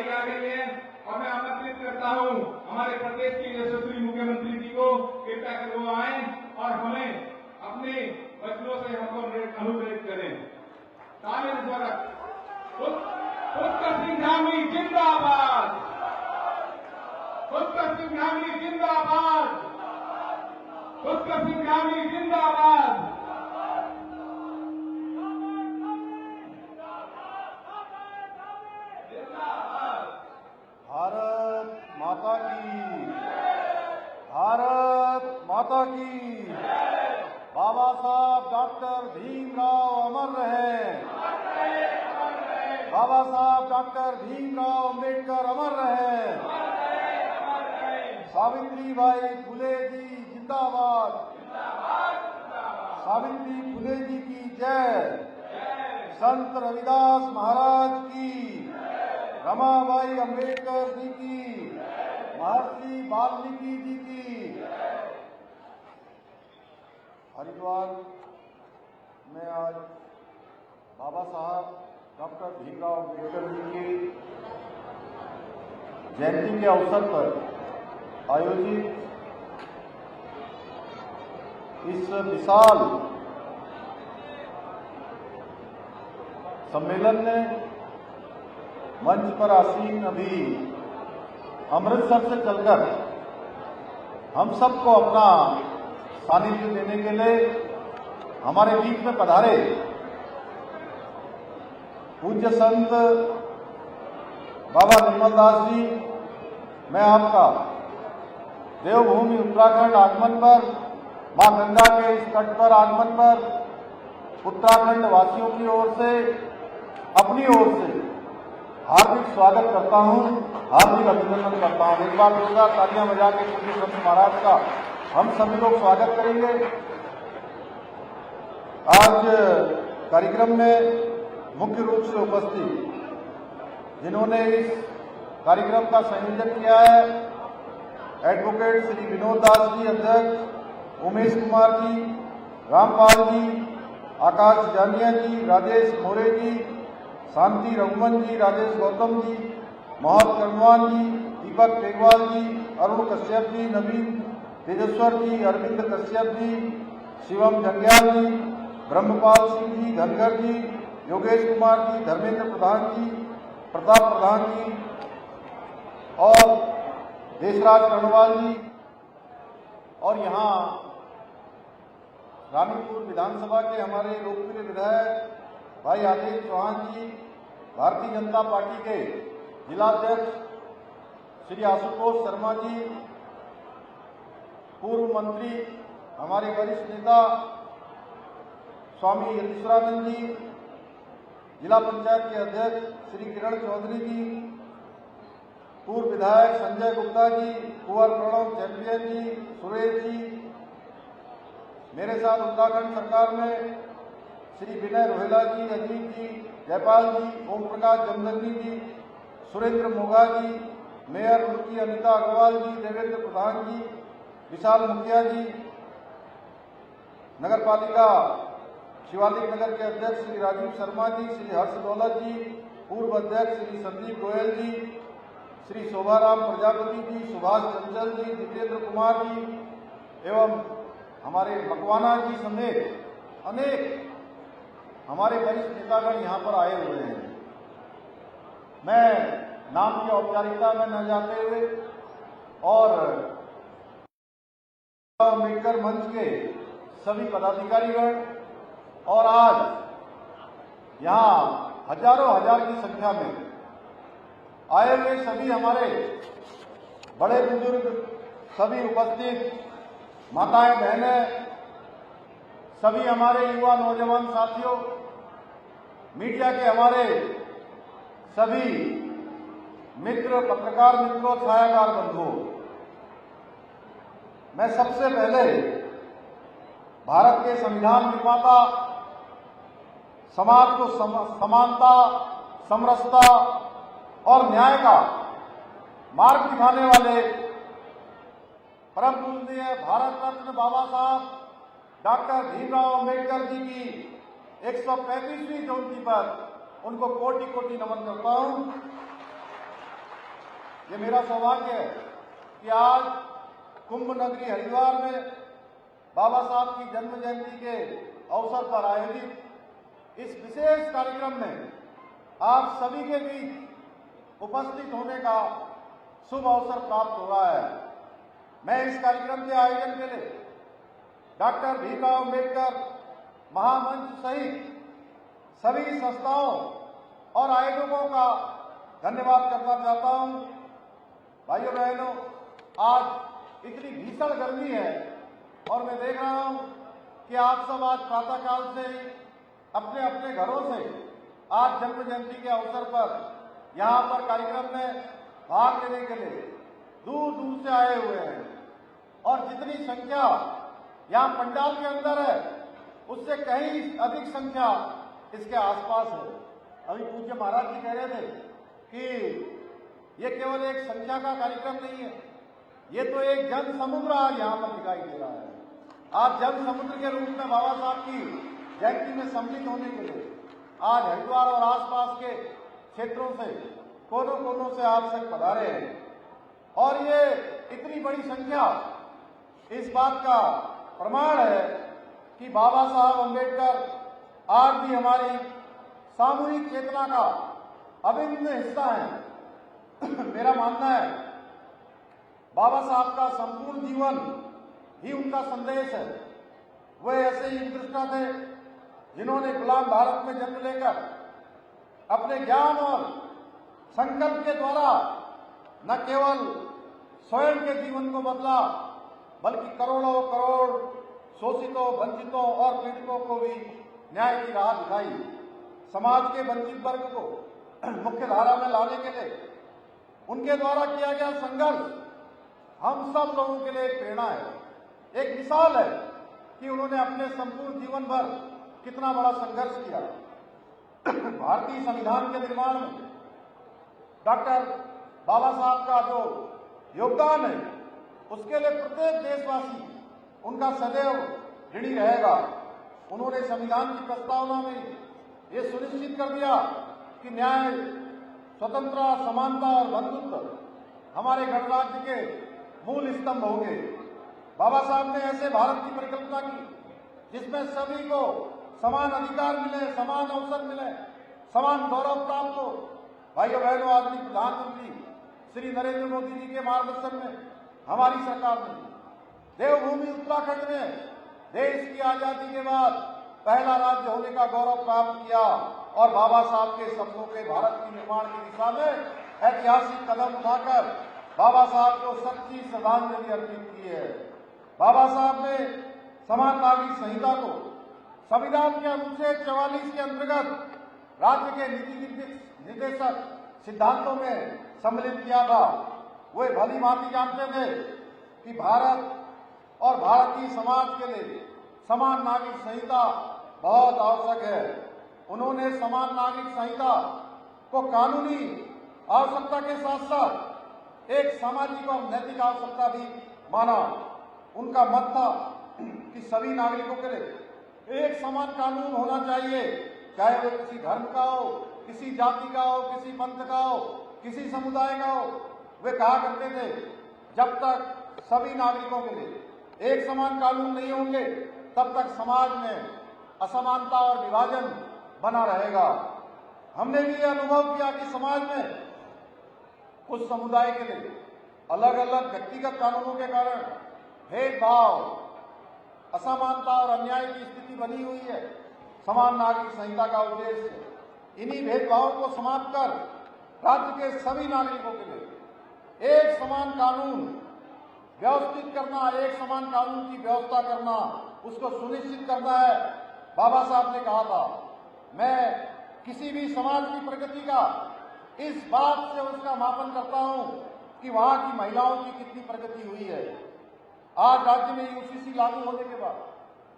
बधाई आ गई है और मैं आमंत्रित करता हूं हमारे प्रदेश के यशस्वी मुख्यमंत्री जी को कृपया कर वो आए और हमें अपने वचनों से हमको अनुप्रेरित करें। तालियों से स्वागत। उत्तर सिंह धामी जिंदाबाद, उत्तर सिंह धामी जिंदाबाद, उत्तर सिंह धामी जिंदाबाद। भारत माता की, भारत माता की। बाबा साहब डॉक्टर भीमराव अमर रहे, बाबा साहब डॉक्टर भीमराव अम्बेडकर अमर रहे। सावित्रीबाई फुले जी जिंदाबाद, सावित्री फुले जी की जय। संत रविदास महाराज की, रमाबाई अम्बेडकर जी की, महर्षि वाल्मीकि जी की। हरिद्वार में आज बाबा साहब डॉक्टर भीमराव अम्बेडकर जी की जयंती के अवसर पर आयोजित इस विशाल सम्मेलन ने मंच पर आसीन अभी अमृतसर से चलकर हम सबको अपना सानिध्य देने के लिए हमारे बीच में पधारे पूज्य संत बाबा निर्मल दास जी, मैं आपका देवभूमि उत्तराखंड आगमन पर, मां गंगा के इस तट पर आगमन पर उत्तराखंड वासियों की ओर से, अपनी ओर से हार्दिक स्वागत करता हूं, हार्दिक अभिनंदन करता हूं। एक बार जोरदार तालियां बजा के पूज्य संत महाराज का हम सभी लोग स्वागत करेंगे। आज कार्यक्रम में मुख्य रूप से उपस्थित जिन्होंने इस कार्यक्रम का संयोजन किया है, एडवोकेट श्री विनोद दास जी अध्यक्ष, उमेश कुमार जी, रामपाल जी, आकाश जानिया जी, राजेश मोरे जी, शांति रघुवन जी, राजेश गौतम जी, मोहम्मद कर्नवाल जी, दीपक टेगवाल जी, अरुण कश्यप जी, नवीन तेजेश्वर जी, अरविंद कश्यप जी, शिवम जंग्याल जी, ब्रह्मपाल सिंह जी, धनगर जी, योगेश कुमार जी, धर्मेंद्र प्रधान जी, प्रताप प्रधान जी और देशराज कर्णवाल जी, और यहाँ रानीपुर विधानसभा के हमारे लोकप्रिय विधायक भाई आदेश चौहान जी, भारतीय जनता पार्टी के जिलाध्यक्ष श्री आशुतोष शर्मा जी, पूर्व मंत्री हमारे वरिष्ठ नेता स्वामी यतीश्वरानंद जी, जिला पंचायत के अध्यक्ष श्री किरण चौधरी जी, पूर्व विधायक संजय गुप्ता जी, कुंवर प्रणव चैंपियन जी, सुरेश जी, मेरे साथ उत्तराखंड सरकार में श्री विनय रोहेला जी, अजीत जी, जयपाल जी, ओम प्रकाश जमदग्नी जी, सुरेंद्र मोगा जी, मेयर रुड़की अनिता अग्रवाल जी, देवेंद्र प्रधान जी, विशाल मुखिया जी, नगर पालिका शिवालिक नगर के अध्यक्ष श्री राजीव शर्मा जी, श्री हर्ष दौलत जी, पूर्व अध्यक्ष श्री संदीप गोयल जी, श्री शोभाराम प्रजापति जी, सुभाष चंचल जी, जितेंद्र कुमार जी एवं हमारे मकवाना जी समेत अनेक हमारे वरिष्ठ नेतागण यहाँ पर आए हुए हैं। मैं नाम की औपचारिकता में न जाते हुए और अम्बेडकर मंच के सभी पदाधिकारीगण और आज यहाँ हजारों हजार की संख्या में आए हुए सभी हमारे बड़े बुजुर्ग, सभी उपस्थित माताएं बहनें, सभी हमारे युवा नौजवान साथियों, मीडिया के हमारे सभी मित्र, पत्रकार मित्रों, छायाकार बंधुओं, मैं सबसे पहले भारत के संविधान निर्माता, समाज को समानता, समरसता और न्याय का मार्ग दिखाने वाले परम पूजनीय भारत रत्न बाबा साहब डॉक्टर भीमराव अम्बेडकर जी की 135वीं जयंती पर उनको कोटि कोटि नमन करता हूं। ये मेरा सौभाग्य है कि आज कुंभ नगरी हरिद्वार में बाबा साहब की जन्म जयंती के अवसर पर आयोजित इस विशेष कार्यक्रम में आप सभी के बीच उपस्थित होने का शुभ अवसर प्राप्त हो रहा है। मैं इस कार्यक्रम के आयोजन के लिए डॉक्टर भीमराव अम्बेडकर महामंच सहित सभी संस्थाओं और आयोजकों का धन्यवाद करना चाहता हूं। भाइयों बहनों, आज इतनी भीषण गर्मी है और मैं देख रहा हूं कि आप सब आज प्रातःकाल से ही अपने अपने घरों से आज जन्म जयंती के अवसर पर यहां पर कार्यक्रम में भाग लेने के लिए दूर दूर से आए हुए हैं और जितनी संख्या यहां पंडाल के अंदर है उससे कहीं अधिक संख्या इसके आसपास है। अभी पूज्य महाराज जी कह रहे थे कि ये केवल एक संख्या का कार्यक्रम नहीं है, ये तो एक जन समुद्र आज यहाँ पर दिखाई दे रहा है। आज जन समुद्र के रूप में बाबा साहब की जयंती में सम्मिलित होने के लिए आज हरिद्वार और आसपास के क्षेत्रों से कोनों कोनों से आप सब पधारे हैं और ये इतनी बड़ी संख्या इस बात का प्रमाण है कि बाबा साहब अम्बेडकर आज भी हमारी सामूहिक चेतना का अभिन्न हिस्सा है। मेरा मानना है बाबा साहब का संपूर्ण जीवन ही उनका संदेश है। वे ऐसे ही दृष्टा थे जिन्होंने गुलाम भारत में जन्म लेकर अपने ज्ञान और संकल्प के द्वारा न केवल स्वयं के जीवन को बदला बल्कि करोड़ों करोड़ शोषितों, वंचितों और पीड़ितों को भी न्याय की राह दिखाई। समाज के वंचित वर्ग को मुख्य धारा में लाने के लिए उनके द्वारा किया गया संघर्ष हम सब लोगों के लिए एक प्रेरणा है, एक मिसाल है कि उन्होंने अपने संपूर्ण जीवन भर कितना बड़ा संघर्ष किया। भारतीय संविधान के निर्माण में डॉक्टर बाबा साहब का जो योगदान है उसके लिए प्रत्येक देशवासी उनका सदैव ऋणी रहेगा। उन्होंने संविधान की प्रस्तावना में ये सुनिश्चित कर दिया कि न्याय, स्वतंत्रता, समानता और बंधुत्व हमारे गणराज्य के मूल स्तंभ होंगे। बाबा साहब ने ऐसे भारत की परिकल्पना की जिसमें सभी को समान अधिकार मिले, समान अवसर मिले, समान गौरव प्राप्त हो। भाइयों बहनों, आदरणीय प्रधानमंत्री श्री नरेंद्र मोदी जी के मार्गदर्शन में हमारी सरकार ने देवभूमि उत्तराखंड में देश की आजादी के बाद पहला राज्य होने का गौरव प्राप्त किया और बाबा साहब के सपनों के भारत के निर्माण की दिशा में ऐतिहासिक कदम उठाकर बाबा साहब को सच्ची श्रद्धांजलि अर्पित की है। बाबा साहब ने समान नागरिक संहिता को संविधान के अनुच्छेद 44 के अंतर्गत राज्य के नीति निर्देशक सिद्धांतों में सम्मिलित किया था। वे भली भांति जानते थे कि भारत और भारतीय समाज के लिए समान नागरिक संहिता बहुत आवश्यक है। उन्होंने समान नागरिक संहिता को कानूनी आवश्यकता के साथ साथ एक सामाजिक और नैतिक आवश्यकता भी माना। उनका मत था कि सभी नागरिकों के लिए एक समान कानून होना चाहिए, चाहे वो किसी धर्म का हो, किसी जाति का हो, किसी पंथ का हो, किसी समुदाय का हो। वे कहा करते थे जब तक सभी नागरिकों के लिए एक समान कानून नहीं होंगे तब तक समाज में असमानता और विभाजन बना रहेगा। हमने भी यह अनुभव किया कि समाज में कुछ समुदाय के लिए अलग अलग व्यक्तिगत कानूनों के कारण भेदभाव, असमानता और अन्याय की स्थिति बनी हुई है। समान नागरिक संहिता का उद्देश्य इन्हीं भेदभावों को समाप्त कर राज्य के सभी नागरिकों के लिए एक समान कानून व्यवस्थित करना, एक समान कानून की व्यवस्था करना, उसको सुनिश्चित करना है। बाबा साहब ने कहा था, मैं किसी भी समाज की प्रगति का इस बात से उसका मापन करता हूं कि वहां की महिलाओं की कितनी प्रगति हुई है। आज राज्य में यूसीसी लागू होने के बाद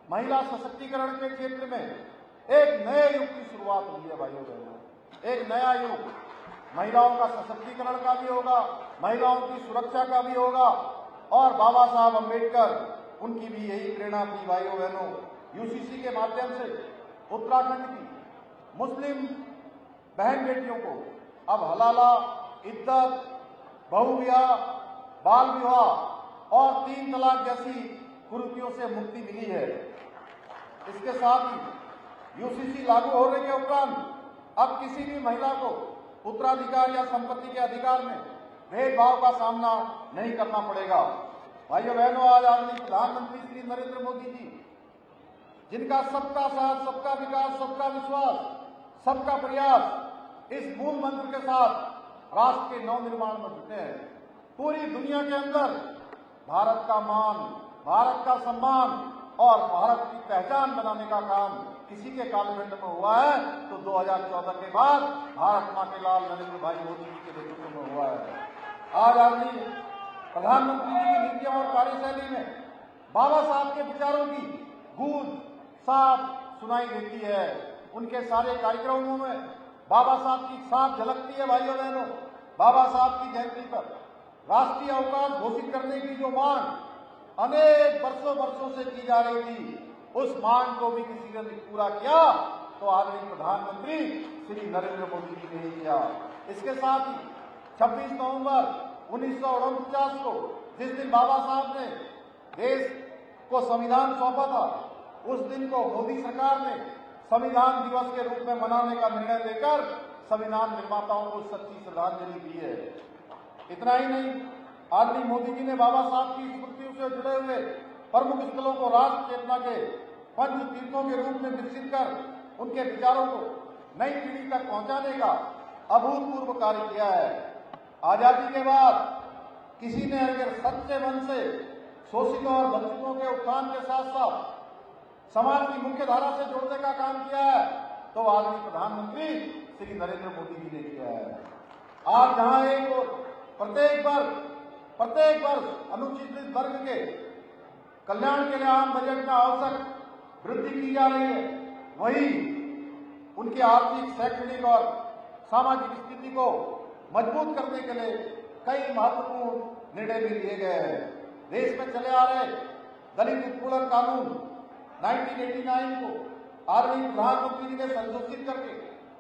महिला सशक्तिकरण के क्षेत्र में एक नए युग की शुरुआत हुई है। भाइयों बहनों, एक नया युग महिलाओं का सशक्तिकरण का भी होगा, महिलाओं की सुरक्षा का भी होगा और बाबा साहब अम्बेडकर उनकी भी यही प्रेरणा थी। भाइयों बहनों, यूसीसी के माध्यम से उत्तराखंड की मुस्लिम बहन बेटियों को अब हलाला, इद्दत बहुविवाह, बाल विवाह और 3 तलाक जैसी कुरीतियों से मुक्ति मिली है। इसके साथ ही यूसीसी लागू होने के उपरांत अब किसी भी महिला को उत्तराधिकार या संपत्ति के अधिकार में भेदभाव का सामना नहीं करना पड़ेगा। भाइयों बहनों, आज आदरणीय प्रधानमंत्री श्री नरेंद्र मोदी जी, जिनका सबका साथ, सबका विकास, सबका विश्वास, सबका प्रयास, इस मूल मंत्र के साथ राष्ट्र के नवनिर्माण में जुटे हैं। पूरी दुनिया के अंदर भारत का मान, भारत का सम्मान और भारत की पहचान बनाने का काम किसी के कालखंड में हुआ है तो 2014 के बाद भारत मां के लाल नरेंद्र भाई मोदी जी के नेतृत्व में हुआ है। आज आदरणीय प्रधानमंत्री जी की नीतियों और कार्यशैली में बाबा साहब के विचारों की गूंज साफ सुनाई देती है। उनके सारे कार्यक्रमों में बाबा साहब की साफ झलकती है। भाइयों बहनों, बाबा साहब की जयंती पर राष्ट्रीय अवकाश घोषित करने की जो मांग अनेक वर्षों से की जा रही थी, उस मांग को भी किसी ने पूरा किया तो आदरणीय प्रधानमंत्री श्री नरेंद्र मोदी जी ने ही किया। इसके साथ ही 26 नवंबर 1949 को जिस दिन बाबा साहब ने देश को संविधान सौंपा था, उस दिन को मोदी सरकार ने संविधान दिवस के रूप में मनाने का निर्णय लेकर संविधान निर्माताओं को सच्ची श्रद्धांजलि दी है। इतना ही नहीं, आदरणीय मोदी जी ने बाबा साहब की स्मृतियों से जुड़े हुए प्रमुख स्थलों को राष्ट्र चेतना के पंच तीर्थों के रूप में विकसित कर उनके विचारों को नई पीढ़ी तक पहुंचाने का अभूतपूर्व कार्य किया है। आजादी के बाद किसी ने अगर सच्चे मन से शोषितों और वंचितों के उत्थान के साथ साथ समाज की मुख्य धारा से जोड़ने का काम किया है तो आदरणीय प्रधानमंत्री श्री नरेंद्र मोदी जी ने किया है। आज जहां एक प्रत्येक वर्ष अनुसूचित वर्ग के कल्याण के लिए आम बजट में आवश्यक वृद्धि की जा रही है, वहीं उनकी आर्थिक, शैक्षणिक और सामाजिक स्थिति को मजबूत करने के लिए कई महत्वपूर्ण निर्णय भी लिए गए हैं। देश में चले आ रहे दलित उत्पीड़न कानून 1989 को आदरणीय प्रधानमंत्री जी ने संशोधित करके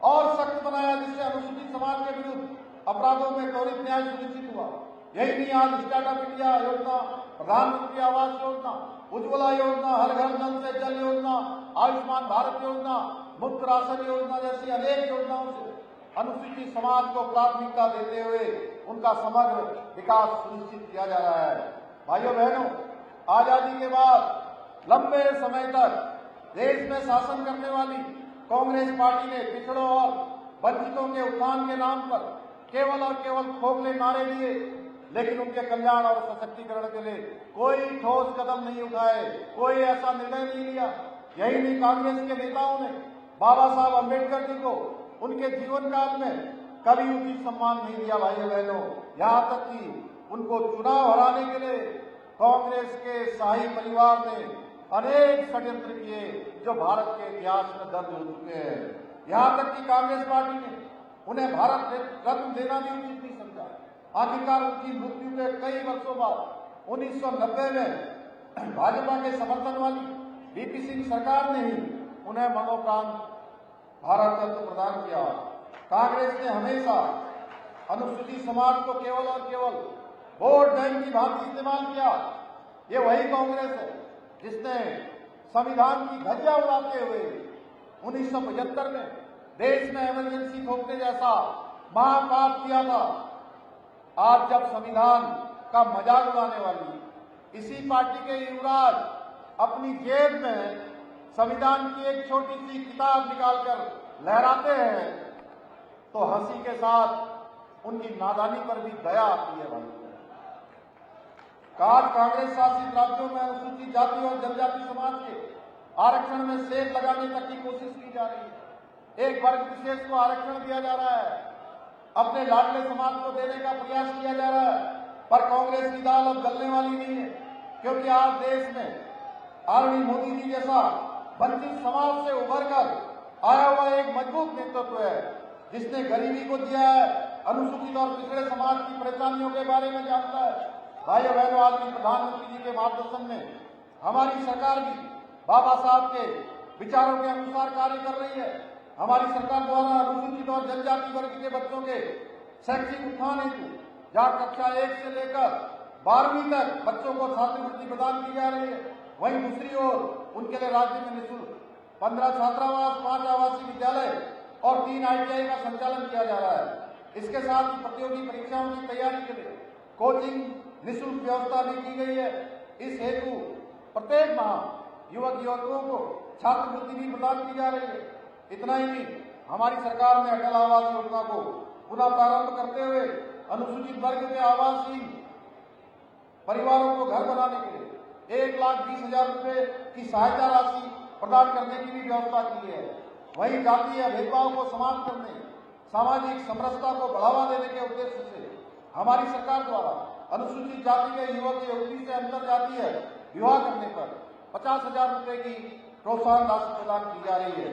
और सख्त बनाया, जिससे अनुसूचित समाज के विरुद्ध अपराधों में त्वरित न्याय सुनिश्चित हुआ। यही नहीं, आज स्टार्टअप इंडिया योजना, प्रधानमंत्री आवास योजना, उज्ज्वला योजना, हर घर नल से जल योजना, आयुष्मान भारत योजना, मुफ्त राशन योजना जैसी अनेक योजनाओं से अनुसूचित समाज को प्राथमिकता देते हुए उनका समग्र विकास सुनिश्चित किया जा रहा है। भाइयों बहनों, आजादी के बाद लंबे समय तक देश में शासन करने वाली कांग्रेस पार्टी ने पिछड़ों और वंचितों के उत्थान के नाम पर केवल और केवल खोखले नारे दिए, लेकिन उनके कल्याण और सशक्तिकरण के लिए कोई ठोस कदम नहीं उठाए, कोई ऐसा निर्णय नहीं लिया। यही नहीं, कांग्रेस के नेताओं ने बाबा साहब अम्बेडकर जी को उनके जीवन काल में कभी उचित सम्मान नहीं दिया। भाइयों बहनों, यहाँ तक कि उनको चुनाव हराने के लिए कांग्रेस के शाही परिवार ने अनेक षड्यंत्र किए जो भारत के इतिहास में दर्ज हो चुके हैं। यहाँ तक कि कांग्रेस पार्टी ने उन्हें भारत रत्न देना भी उचित नहीं समझा। आखिरकार उनकी मृत्यु के कई वर्षों बाद 1990 में भाजपा के समर्थन वाली वीपी सिंह सरकार ने ही उन्हें मरणोपरांत भारत रत्न प्रदान किया। कांग्रेस ने हमेशा अनुसूचित समाज को केवल और केवल वोट बैंक की भांति इस्तेमाल किया। ये वही कांग्रेस है जिसने संविधान की धज्जियां उड़ाते हुए 1975 में देश में इमरजेंसी थोपने जैसा महापाप किया था। आज जब संविधान का मजाक उड़ाने वाली इसी पार्टी के युवराज अपनी जेब में संविधान की एक छोटी सी किताब निकालकर लहराते हैं तो हंसी के साथ उनकी नादानी पर भी दया आती है। भाई, आज कांग्रेस शासित राज्यों में अनुसूचित जाति और जनजाति समाज के आरक्षण में सेल लगाने तक की कोशिश की जा रही है। एक वर्ग विशेष को आरक्षण दिया जा रहा है, अपने लाडले समाज को देने का प्रयास किया जा रहा है, पर कांग्रेस की दाल अब गलने वाली नहीं है, क्योंकि आज देश में आदरणीय मोदी जी जैसा वंचित समाज से उभर कर आया हुआ एक मजबूत नेतृत्व है, जिसने गरीबी को दिया है, अनुसूचित और पिछड़े समाज की परेशानियों के बारे में जानता है। भाइयों बहनों, आज प्रधानमंत्री जी के मार्गदर्शन में हमारी सरकार भी बाबा साहब के विचारों के अनुसार कार्य कर रही है। हमारी सरकार द्वारा अनुसूचित और जनजाति वर्ग के बच्चों के शैक्षिक उत्थान हेतु जहां कक्षा 1 से लेकर 12वीं तक बच्चों को छात्रवृत्ति प्रदान की जा रही है, वहीं दूसरी ओर उनके लिए राज्य में निःशुल्क 15 छात्रावास, 5 आवासीय विद्यालय और 3 ITI का संचालन किया जा रहा है। इसके साथ ही प्रतियोगी परीक्षाओं की तैयारी के लिए कोचिंग निःशुल्क व्यवस्था भी की गई है। इस हेतु प्रत्येक माह युवक युवकों को छात्रवृत्ति भी प्रदान की जा रही है। इतना ही नहीं, हमारी सरकार ने अटल आवास योजना को पुनः प्रारंभ करते हुए अनुसूचित वर्ग के आवासहीन परिवारों को घर बनाने के लिए 1,20,000 रुपए की सहायता राशि प्रदान करने की भी व्यवस्था की है। वहीं जातीय भेदभाव को समाप्त करने, सामाजिक समरसता को बढ़ावा देने के उद्देश्य से हमारी सरकार द्वारा अनुसूचित जाति के युवक युवती से अंतर जातीय विवाह करने पर 50,000 रुपए की प्रोत्साहन राशि प्रदान की जा रही है।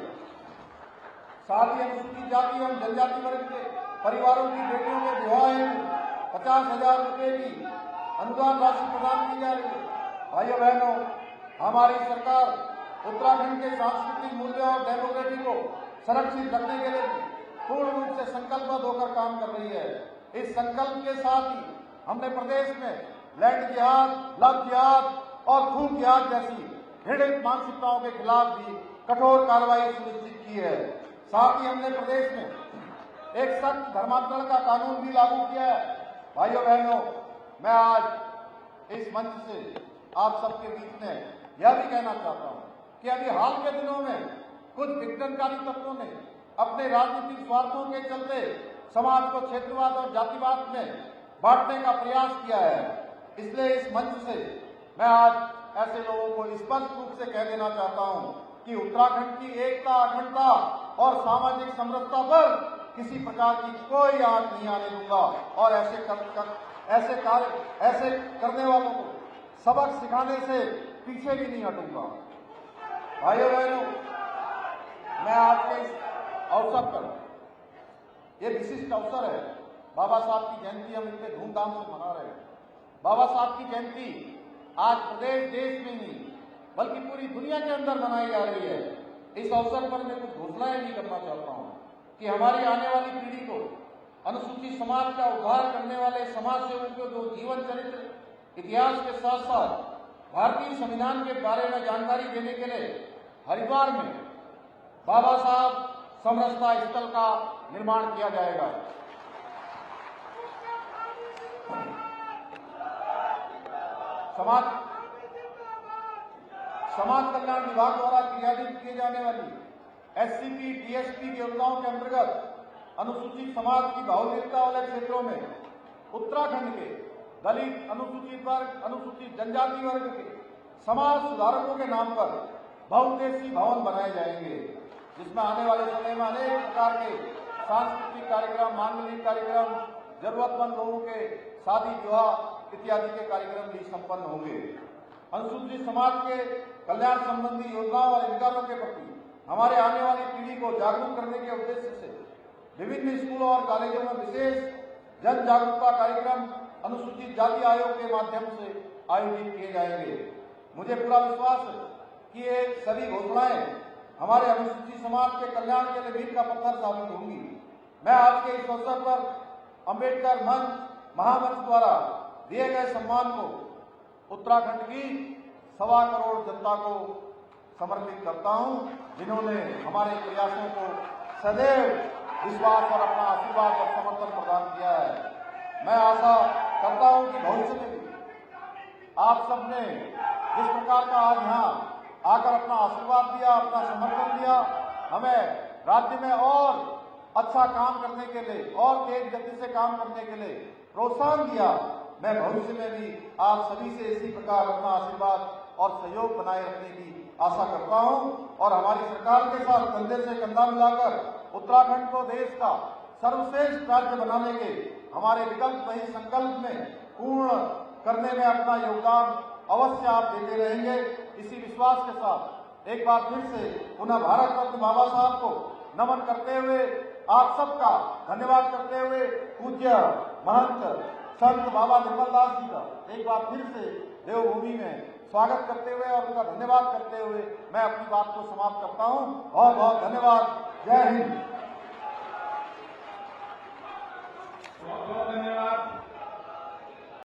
साथ ही अनुसूचित जाति एवं जनजाति वर्ग के परिवारों की बेटियों के विवाह हेतु 50,000 रुपए की अनुदान राशि प्रदान की जा रही है। भाइयों बहनों, हमारी सरकार उत्तराखंड के सांस्कृतिक मूल्यों और डेमोक्रेसी को संरक्षित रखने के लिए पूर्ण रूप से संकल्पबद्ध होकर काम कर रही है। इस संकल्प के साथ ही हमने प्रदेश में लैंड जिहाद, लव जिहाद और खून जिहाद जैसी घृणित मानसिकताओं के खिलाफ भी कठोर कार्रवाई सुनिश्चित की है। साथ ही हमने प्रदेश में एक सख्त धर्मांतरण का कानून भी लागू किया है। भाइयों बहनों, मैं आज इस मंच से आप सबके बीच में यह भी कहना चाहता हूं कि अभी हाल के दिनों में कुछ विघटनकारी तत्वों ने अपने राजनीतिक स्वार्थों के चलते समाज को क्षेत्रवाद और जातिवाद में बांटने का प्रयास किया है। इसलिए इस मंच से मैं आज ऐसे लोगों को स्पष्ट रूप से कह देना चाहता हूं कि उत्तराखंड की एकता, अखंडता और सामाजिक समरसता पर किसी प्रकार की कोई आंच नहीं आने दूंगा और ऐसे करने वालों को सबक सिखाने से पीछे भी नहीं हटूंगा। भाइयों बहनों, मैं आज के इस अवसर पर, यह विशिष्ट अवसर है, बाबा साहब की जयंती हम इतने धूमधाम से मना रहे हैं। बाबा साहब की जयंती आज प्रदेश देश में नहीं बल्कि पूरी दुनिया के अंदर मनाई जा रही है। इस अवसर पर मैं कुछ घोषणाएं भी करना चाहता हूं कि हमारी आने वाली पीढ़ी को अनुसूचित समाज का उद्धार करने वाले समाज सेवकों को जीवन चरित्र, इतिहास के साथ साथ भारतीय संविधान के बारे में जानकारी देने के लिए हरिद्वार में बाबा साहब समरसता स्थल का निर्माण किया जाएगा। समाज कल्याण विभाग द्वारा क्रियान्वित किए जाने वाली SCP, DSP योजनाओं के अंतर्गत अनुसूचित समाज की बाहुल्यता वाले क्षेत्रों में उत्तराखंड के दलित, अनुसूचित वर्ग, अनुसूचित जनजाति वर्ग के समाज सुधारकों के नाम पर बहुउद्देशीय भवन बनाए जाएंगे, जिसमें आने वाले समय में अनेक प्रकार के सांस्कृतिक कार्यक्रम, मांगलिक कार्यक्रम, जरूरतमंद लोगों के शादी विवाह इत्यादि के कार्यक्रम भी संपन्न होंगे। अनुसूचित समाज के कल्याण संबंधी योजनाओं और अधिकारों के प्रति हमारे आने वाली पीढ़ी को जागरूक करने के उद्देश्य से विभिन्न स्कूलों और कॉलेजों में विशेष जन जागरूकता कार्यक्रम अनुसूचित जाति आयोग के माध्यम से आयोजित किए जाएंगे। मुझे पूरा विश्वास है कि ये सभी घोषणाएं हमारे अनुसूचित समाज के कल्याण के लिए मील का पत्थर साबित होंगी। मैं आज के इस अवसर पर अंबेडकर महामंच द्वारा दिए गए सम्मान को उत्तराखंड की 1.25 करोड़ जनता को समर्पित करता हूं, जिन्होंने हमारे प्रयासों को सदैव विश्वास और अपना आशीर्वाद और समर्थन प्रदान किया है। मैं आशा करता हूं कि भविष्य में भी आप सबने जिस प्रकार का आज यहाँ आकर अपना आशीर्वाद दिया, अपना समर्थन दिया, हमें राज्य में और अच्छा काम करने के लिए और तेज गति से काम करने के लिए प्रोत्साहन दिया, मैं भविष्य में भी आप सभी से इसी प्रकार अपना आशीर्वाद और सहयोग बनाए रखने की आशा करता हूं और हमारी सरकार के साथ कंधे से कंधा मिलाकर उत्तराखंड को देश का सर्वश्रेष्ठ राज्य बनाने के हमारे विकल्प नहीं संकल्प में पूर्ण करने में अपना योगदान अवश्य आप देते रहेंगे। इसी विश्वास के साथ एक बार फिर से पुनः भारत रत्न बाबा साहब को नमन करते हुए, आप सबका धन्यवाद करते हुए, पूज्य महंत संत बाबा निर्मल दास जी का एक बार फिर से देवभूमि में स्वागत करते हुए और उनका धन्यवाद करते हुए मैं अपनी बात को समाप्त करता हूं। बहुत बहुत धन्यवाद। जय हिंद।